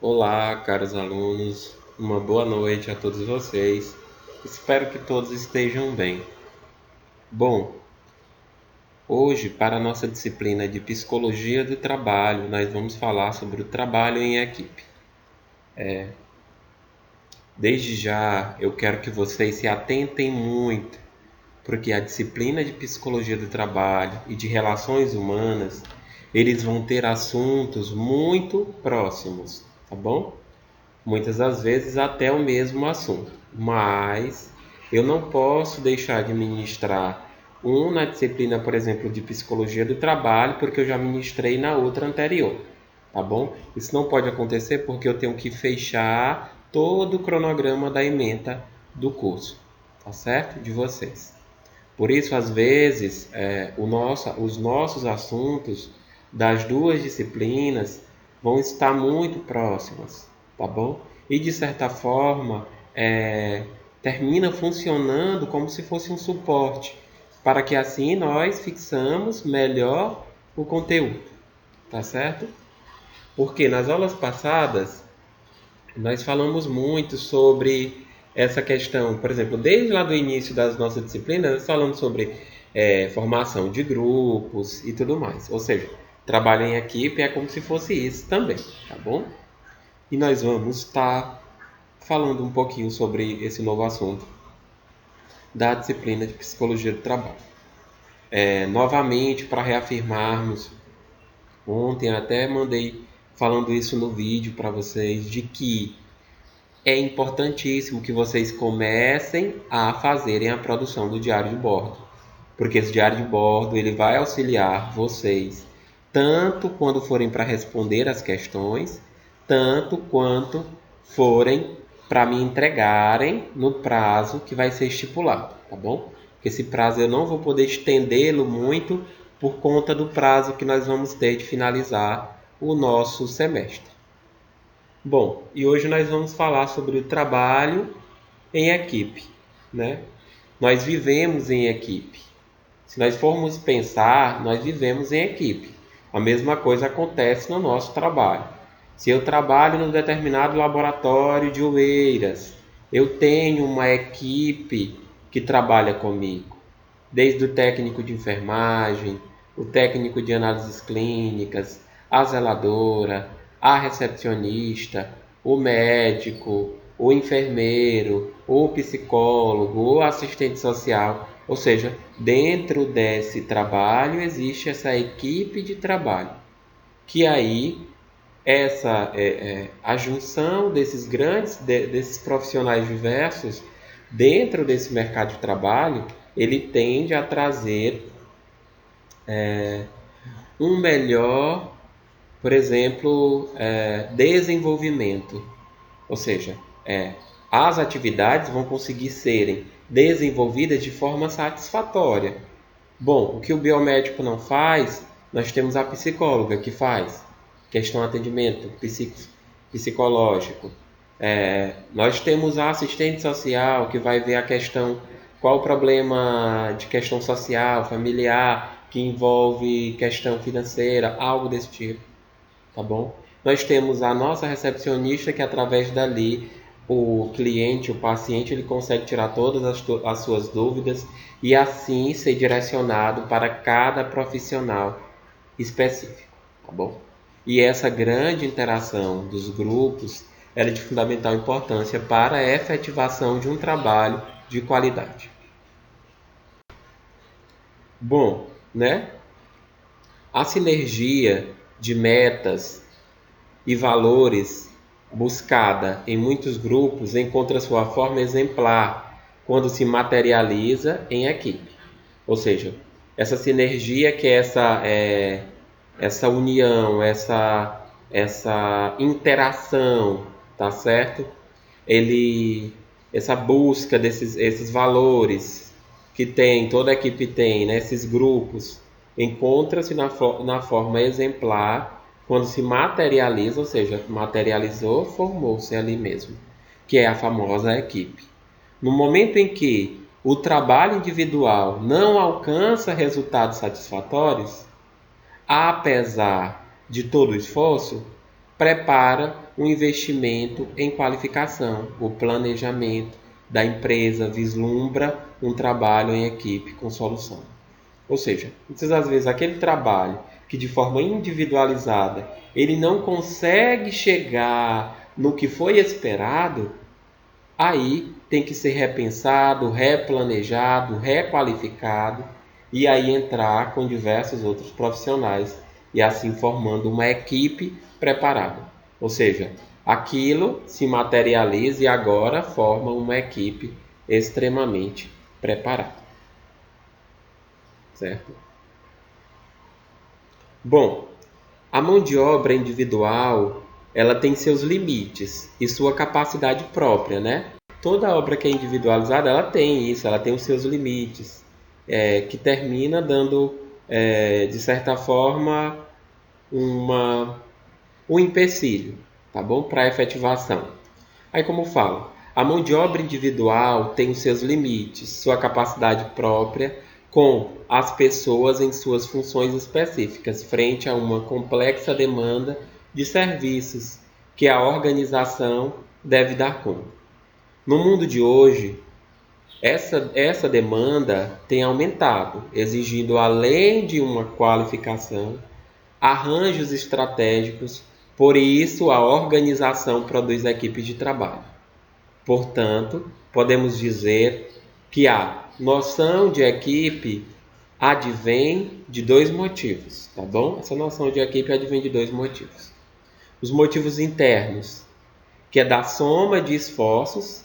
Olá, caros alunos, uma boa noite a todos vocês. Espero que todos estejam bem. Bom, hoje, para a nossa disciplina de Psicologia do Trabalho, nós vamos falar sobre o trabalho em equipe. Desde já, eu quero que vocês se atentem muito, porque a disciplina de Psicologia do Trabalho e de Relações Humanas, eles vão ter assuntos muito próximos, tá bom? Muitas das vezes até o mesmo assunto, mas eu não posso deixar de ministrar um na disciplina, por exemplo, de Psicologia do Trabalho, porque eu já ministrei na outra anterior, tá bom? Isso não pode acontecer porque eu tenho que fechar todo o cronograma da ementa do curso, tá certo? De vocês. Por isso, às vezes, os nossos assuntos das duas disciplinas vão estar muito próximos, tá bom? E de certa forma, termina funcionando como se fosse um suporte, para que assim nós fixamos melhor o conteúdo, tá certo? Porque nas aulas passadas nós falamos muito sobre essa questão, por exemplo, desde lá do início das nossas disciplinas, nós falamos sobre formação de grupos e tudo mais. Ou seja, trabalho em equipe é como se fosse isso também, tá bom? E nós vamos estar falando um pouquinho sobre esse novo assunto da disciplina de Psicologia do Trabalho. Novamente, para reafirmarmos, ontem até mandei falando isso no vídeo para vocês, de que é importantíssimo que vocês comecem a fazerem a produção do diário de bordo, porque esse diário de bordo ele vai auxiliar vocês tanto quando forem para responder as questões, tanto quanto forem para me entregarem no prazo que vai ser estipulado, tá bom? Porque esse prazo eu não vou poder estendê-lo muito por conta do prazo que nós vamos ter de finalizar o nosso semestre. Bom, e hoje nós vamos falar sobre o trabalho em equipe, né? Nós vivemos em equipe. Se nós formos pensar, nós vivemos em equipe. A mesma coisa acontece no nosso trabalho. Se eu trabalho num determinado laboratório de Oeiras, eu tenho uma equipe que trabalha comigo, desde o técnico de enfermagem, o técnico de análises clínicas, a zeladora, a recepcionista, o médico, o enfermeiro, o psicólogo, o assistente social. Ou seja, dentro desse trabalho existe essa equipe de trabalho, que aí a junção desses profissionais diversos dentro desse mercado de trabalho, ele tende a trazer um melhor, por exemplo, desenvolvimento. Ou seja, as atividades vão conseguir serem desenvolvidas de forma satisfatória. Bom, o que o biomédico não faz, nós temos a psicóloga que faz. Questão de atendimento psicológico. Nós temos a assistente social que vai ver a questão, qual o problema de questão social, familiar, que envolve questão financeira, algo desse tipo, tá bom? Nós temos a nossa recepcionista que através dali o cliente, o paciente, ele consegue tirar todas as suas dúvidas e assim ser direcionado para cada profissional específico, tá bom? E essa grande interação dos grupos é de fundamental importância para a efetivação de um trabalho de qualidade. Bom, né? A sinergia de metas e valores buscada em muitos grupos encontra sua forma exemplar quando se materializa em equipe. Ou seja, essa sinergia que é essa união, essa interação, tá certo? Essa busca esses valores que toda a equipe tem, né? Esses grupos, encontra-se na forma exemplar quando se materializa, ou seja, materializou, formou-se ali mesmo, que é a famosa equipe. No momento em que o trabalho individual não alcança resultados satisfatórios, apesar de todo o esforço, prepara um investimento em qualificação, o planejamento da empresa vislumbra um trabalho em equipe com solução. Ou seja, muitas das vezes aquele trabalho que de forma individualizada ele não consegue chegar no que foi esperado, aí tem que ser repensado, replanejado, requalificado e aí entrar com diversos outros profissionais e assim formando uma equipe preparada. Ou seja, aquilo se materializa e agora forma uma equipe extremamente preparada. Certo? Bom, a mão de obra individual, ela tem seus limites e sua capacidade própria, né? Toda obra que é individualizada, ela tem isso, ela tem os seus limites, que termina dando, de certa forma, um empecilho, tá bom? Para a efetivação. Aí, como eu falo, a mão de obra individual tem os seus limites, sua capacidade própria, com as pessoas em suas funções específicas, frente a uma complexa demanda de serviços que a organização deve dar conta. No mundo de hoje, essa demanda tem aumentado, exigindo, além de uma qualificação, arranjos estratégicos, por isso a organização produz equipes de trabalho. Portanto, podemos dizer que a noção de equipe advém de dois motivos, tá bom? Essa noção de equipe advém de dois motivos. Os motivos internos, que é da soma de esforços,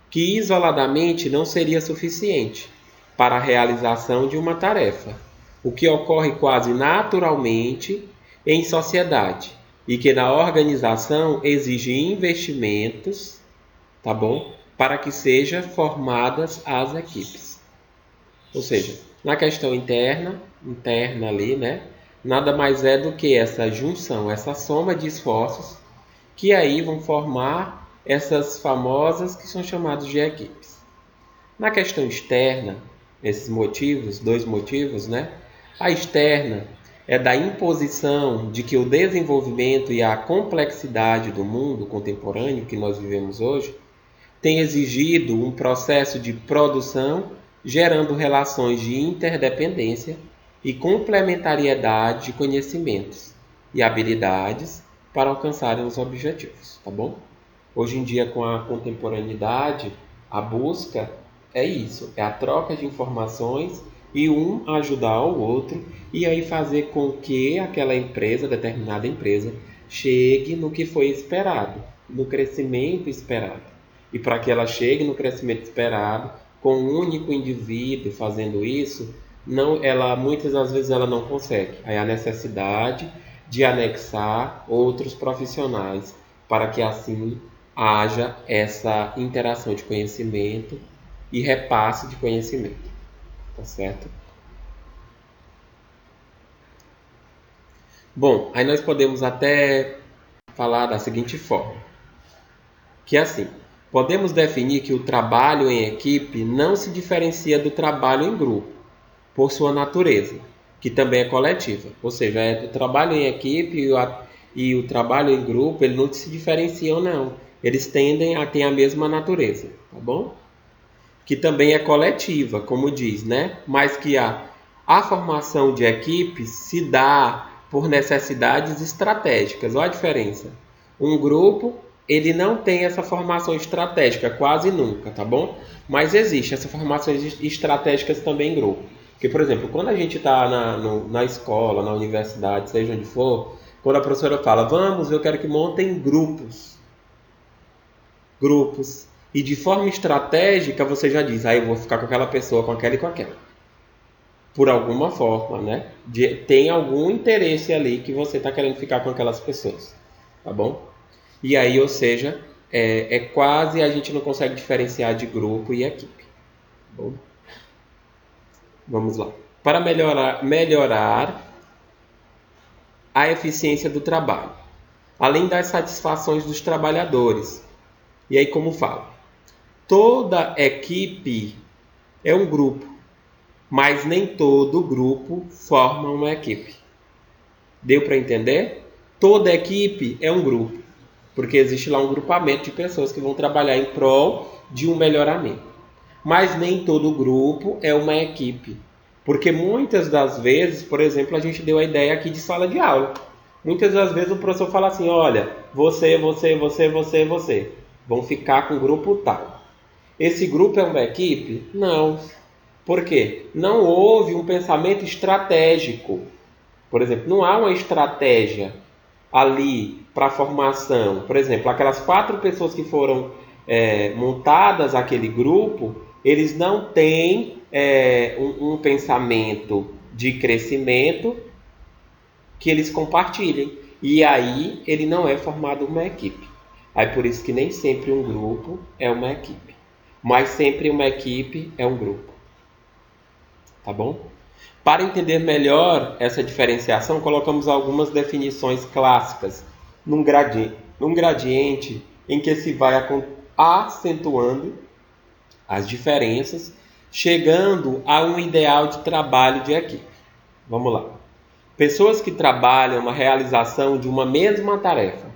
que isoladamente não seria suficiente para a realização de uma tarefa, o que ocorre quase naturalmente em sociedade e que na organização exige investimentos, tá bom? Para que sejam formadas as equipes. Ou seja, na questão interna ali, né? Nada mais é do que essa junção, essa soma de esforços que aí vão formar essas famosas que são chamadas de equipes. Na questão externa, esses motivos, dois motivos, né? A externa é da imposição de que o desenvolvimento e a complexidade do mundo contemporâneo que nós vivemos hoje tem exigido um processo de produção gerando relações de interdependência e complementariedade de conhecimentos e habilidades para alcançarem os objetivos, tá bom? Hoje em dia, com a contemporaneidade, a busca é isso, é a troca de informações e um ajudar o outro e aí fazer com que aquela empresa, determinada empresa, chegue no que foi esperado, no crescimento esperado. E para que ela chegue no crescimento esperado, com um único indivíduo fazendo isso, muitas das vezes ela não consegue. Aí há necessidade de anexar outros profissionais para que assim haja essa interação de conhecimento e repasse de conhecimento. Tá certo? Bom, aí nós podemos até falar da seguinte forma, que é assim, podemos definir que o trabalho em equipe não se diferencia do trabalho em grupo, por sua natureza, que também é coletiva. Ou seja, o trabalho em equipe e o trabalho em grupo, eles não se diferenciam, não. Eles tendem a ter a mesma natureza, tá bom? Que também é coletiva, como diz, né? Mas que a formação de equipes se dá por necessidades estratégicas. Olha a diferença. Um grupo, ele não tem essa formação estratégica, quase nunca, tá bom? Mas existe essa formação estratégicas também em grupo. Porque, por exemplo, quando a gente está na escola, na universidade, seja onde for, quando a professora fala, vamos, eu quero que montem grupos. E de forma estratégica você já diz, eu vou ficar com aquela pessoa, com aquela e com aquela. Por alguma forma, né? Tem algum interesse ali que você está querendo ficar com aquelas pessoas, tá bom? E aí, ou seja, quase a gente não consegue diferenciar de grupo e equipe. Tá bom? Vamos lá. Para melhorar a eficiência do trabalho, além das satisfações dos trabalhadores. E aí, como falo? Toda equipe é um grupo, mas nem todo grupo forma uma equipe. Deu para entender? toda equipe é um grupo, porque existe lá um grupamento de pessoas que vão trabalhar em prol de um melhoramento. Mas nem todo grupo é uma equipe, porque muitas das vezes, por exemplo, a gente deu a ideia aqui de sala de aula. Muitas das vezes o professor fala assim, olha, você vão ficar com o grupo tal. Esse grupo é uma equipe? Não. Por quê? Não houve um pensamento estratégico. Por exemplo, não há uma estratégia ali para a formação. Por exemplo, aquelas 4 pessoas que foram montadas aquele grupo, eles não têm um pensamento de crescimento que eles compartilhem. E aí ele não é formado uma equipe. Aí por isso que nem sempre um grupo é uma equipe. Mas sempre uma equipe é um grupo. Tá bom? Para entender melhor essa diferenciação, colocamos algumas definições clássicas num gradiente em que se vai acentuando as diferenças, chegando a um ideal de trabalho de equipe. Vamos lá. Pessoas que trabalham na realização de uma mesma tarefa.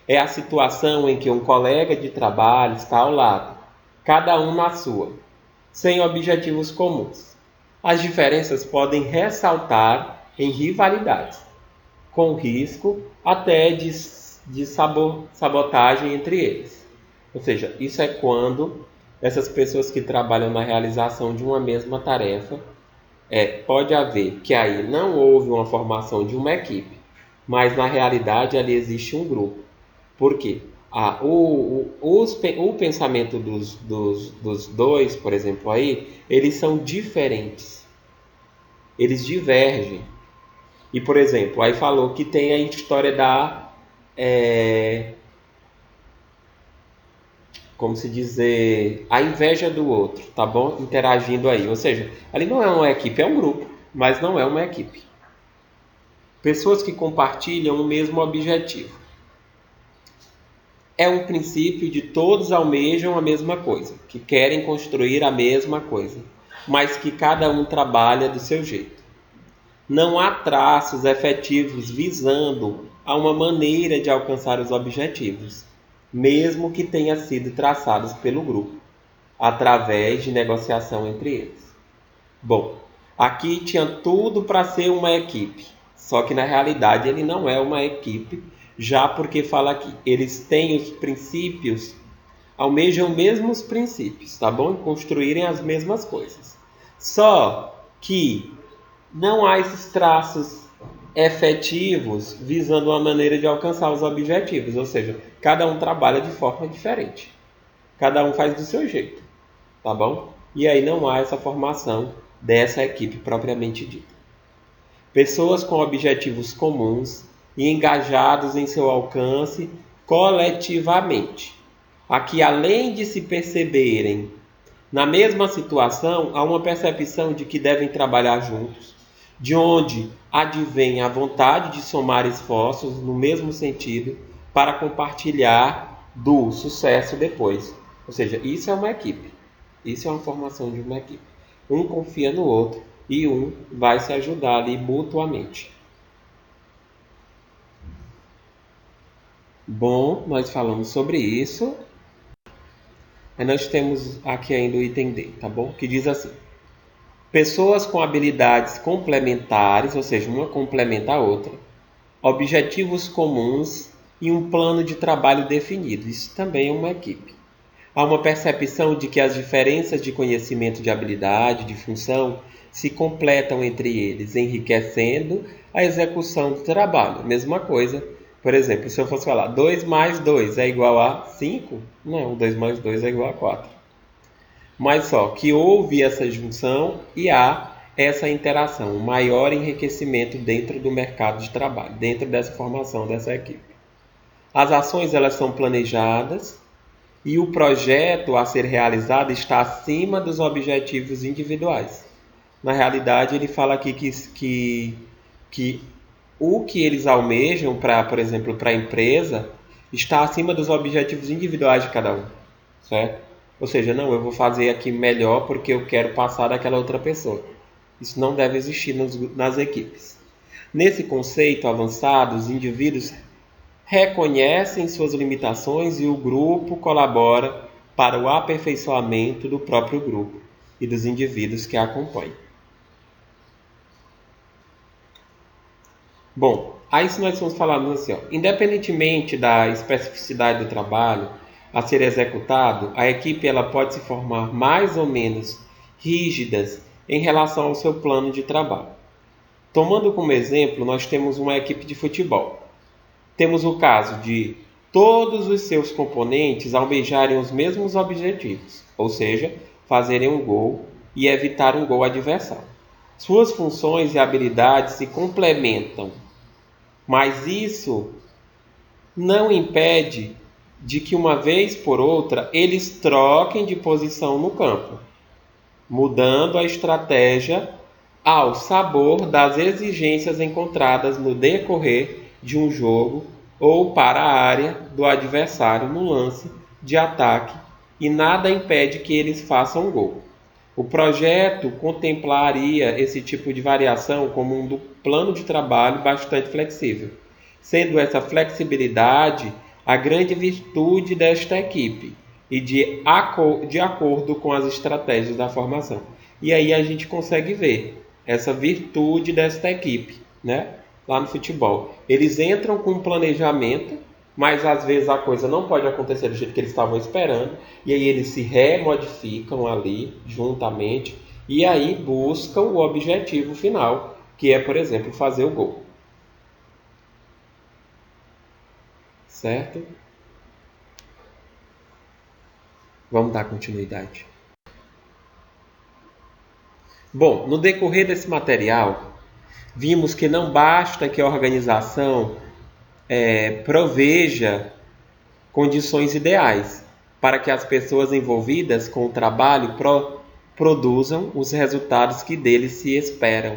É a situação em que um colega de trabalho está ao lado, cada um na sua, sem objetivos comuns. As diferenças podem ressaltar em rivalidades, com risco até de sabotagem entre eles. Ou seja, isso é quando essas pessoas que trabalham na realização de uma mesma tarefa, pode haver que aí não houve uma formação de uma equipe, mas na realidade ali existe um grupo. Por quê? O pensamento dos dois, por exemplo, aí, eles são diferentes. Eles divergem. E, por exemplo, aí falou que tem a história da... como se dizer, a inveja do outro, tá bom? Interagindo aí. Ou seja, ali não é uma equipe, é um grupo, mas não é uma equipe. Pessoas que compartilham o mesmo objetivo. É um princípio de todos almejam a mesma coisa, que querem construir a mesma coisa, mas que cada um trabalha do seu jeito. Não há traços efetivos visando a uma maneira de alcançar os objetivos, mesmo que tenha sido traçados pelo grupo, através de negociação entre eles. Bom, aqui tinha tudo para ser uma equipe, só que na realidade ele não é uma equipe, já porque fala aqui, eles têm os princípios, almejam os mesmos princípios, tá bom? Construírem as mesmas coisas. Só que não há esses traços efetivos visando uma maneira de alcançar os objetivos, ou seja, cada um trabalha de forma diferente. Cada um faz do seu jeito, tá bom? E aí não há essa formação dessa equipe propriamente dita. Pessoas com objetivos comuns e engajados em seu alcance coletivamente. Aqui, além de se perceberem na mesma situação, há uma percepção de que devem trabalhar juntos, de onde advém a vontade de somar esforços no mesmo sentido para compartilhar do sucesso depois. Ou seja, isso é uma equipe. Isso é uma formação de uma equipe. Um confia no outro e um vai se ajudar ali mutuamente. Bom, nós falamos sobre isso. Aí nós temos aqui ainda o item D, tá bom? Que diz assim: pessoas com habilidades complementares, ou seja, uma complementa a outra, objetivos comuns e um plano de trabalho definido. Isso também é uma equipe. Há uma percepção de que as diferenças de conhecimento, de habilidade, de função se completam entre eles, enriquecendo a execução do trabalho. Mesma coisa. Por exemplo, se eu fosse falar 2 mais 2 é igual a 5, não, 2 mais 2 é igual a 4. Mas só que houve essa junção e há essa interação, um maior enriquecimento dentro do mercado de trabalho, dentro dessa formação dessa equipe. As ações elas são planejadas e o projeto a ser realizado está acima dos objetivos individuais. Na realidade, ele fala aqui que o que eles almejam, por exemplo, para a empresa, está acima dos objetivos individuais de cada um, certo? Ou seja, não, eu vou fazer aqui melhor porque eu quero passar daquela outra pessoa. Isso não deve existir nas equipes. Nesse conceito avançado, os indivíduos reconhecem suas limitações e o grupo colabora para o aperfeiçoamento do próprio grupo e dos indivíduos que a acompanham. Bom, aí se nós formos falar assim, independentemente da especificidade do trabalho a ser executado, a equipe ela pode se formar mais ou menos rígidas em relação ao seu plano de trabalho. Tomando como exemplo, nós temos uma equipe de futebol. Temos o caso de todos os seus componentes almejarem os mesmos objetivos, ou seja, fazerem um gol e evitar um gol adversário. Suas funções e habilidades se complementam, mas isso não impede de que uma vez por outra eles troquem de posição no campo, mudando a estratégia ao sabor das exigências encontradas no decorrer de um jogo ou para a área do adversário no lance de ataque, e nada impede que eles façam gol. O projeto contemplaria esse tipo de variação como um plano de trabalho bastante flexível, sendo essa flexibilidade a grande virtude desta equipe e de acordo com as estratégias da formação. E aí a gente consegue ver essa virtude desta equipe, né? Lá no futebol. Eles entram com um planejamento, mas às vezes a coisa não pode acontecer do jeito que eles estavam esperando, e aí eles se remodificam ali juntamente e aí buscam o objetivo final, que é, por exemplo, fazer o gol. Certo? Vamos dar continuidade. Bom, no decorrer desse material, vimos que não basta que a organização proveja condições ideais para que as pessoas envolvidas com o trabalho produzam os resultados que deles se esperam.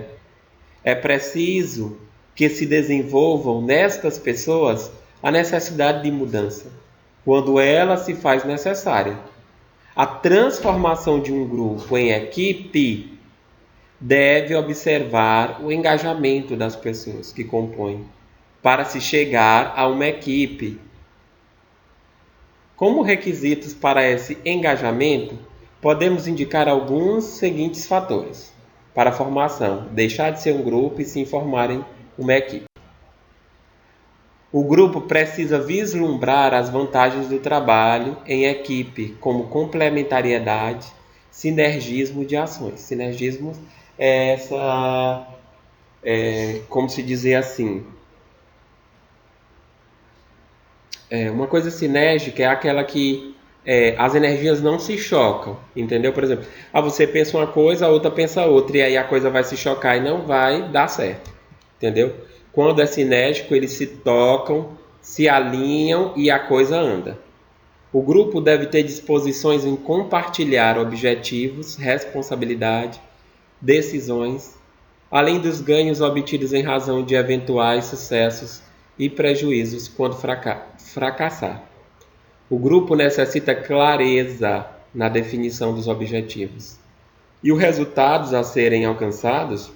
É preciso que se desenvolvam nestas pessoas a necessidade de mudança, quando ela se faz necessária. A transformação de um grupo em equipe deve observar o engajamento das pessoas que compõem, para se chegar a uma equipe. Como requisitos para esse engajamento, podemos indicar alguns seguintes fatores para a formação: deixar de ser um grupo e se formarem uma equipe. O grupo precisa vislumbrar as vantagens do trabalho em equipe, como complementariedade, sinergismo de ações. Sinergismo é como se dizer assim, uma coisa sinérgica é aquela que as energias não se chocam, entendeu? Por exemplo, você pensa uma coisa, a outra pensa outra, e aí a coisa vai se chocar e não vai dar certo, entendeu? Quando é sinérgico, eles se tocam, se alinham e a coisa anda. O grupo deve ter disposições em compartilhar objetivos, responsabilidade, decisões, além dos ganhos obtidos em razão de eventuais sucessos e prejuízos quando fracassar. O grupo necessita clareza na definição dos objetivos e os resultados a serem alcançados,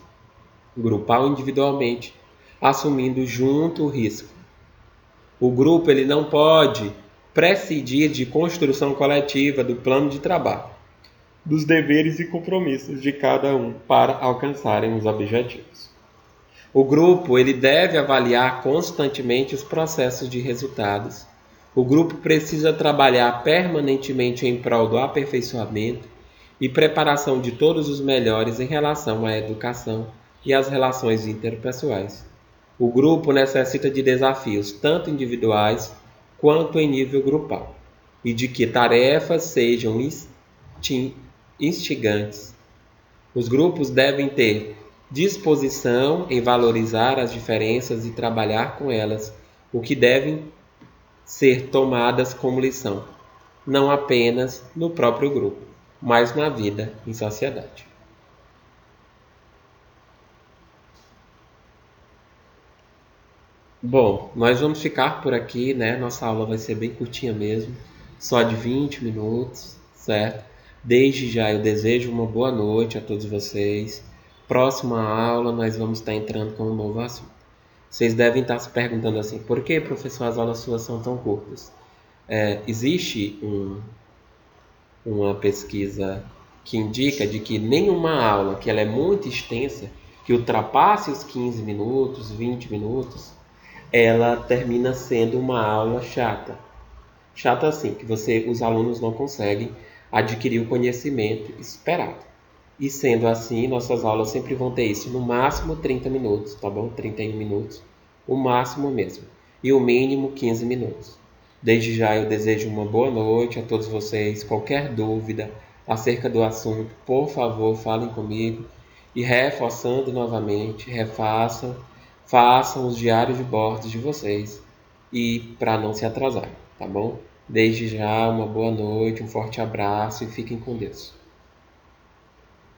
grupal ou individualmente, assumindo junto o risco. O grupo ele não pode prescindir de construção coletiva do plano de trabalho, dos deveres e compromissos de cada um para alcançarem os objetivos. O grupo ele deve avaliar constantemente os processos de resultados. O grupo precisa trabalhar permanentemente em prol do aperfeiçoamento e preparação de todos os melhores em relação à educação e às relações interpessoais. O grupo necessita de desafios tanto individuais quanto em nível grupal, e de que tarefas sejam instigantes. Os grupos devem ter disposição em valorizar as diferenças e trabalhar com elas, o que devem ser tomadas como lição, não apenas no próprio grupo, mas na vida em sociedade. Bom, nós vamos ficar por aqui, né? Nossa aula vai ser bem curtinha mesmo, só de 20 minutos, certo? Desde já eu desejo uma boa noite a todos vocês. Próxima aula nós vamos estar entrando com um novo assunto. Vocês devem estar se perguntando assim, por que, professor, as aulas suas são tão curtas? Existe uma pesquisa que indica de que nenhuma aula que ela é muito extensa, que ultrapasse os 15 minutos, 20 minutos, ela termina sendo uma aula chata. Chata assim, que os alunos não conseguem adquirir o conhecimento esperado. E sendo assim, nossas aulas sempre vão ter isso, no máximo 30 minutos, tá bom? 31 minutos, o máximo mesmo. E o mínimo 15 minutos. Desde já eu desejo uma boa noite a todos vocês. Qualquer dúvida acerca do assunto, por favor, falem comigo. E reforçando novamente, façam os diários de bordo de vocês e para não se atrasar, tá bom? Desde já, uma boa noite, um forte abraço e fiquem com Deus.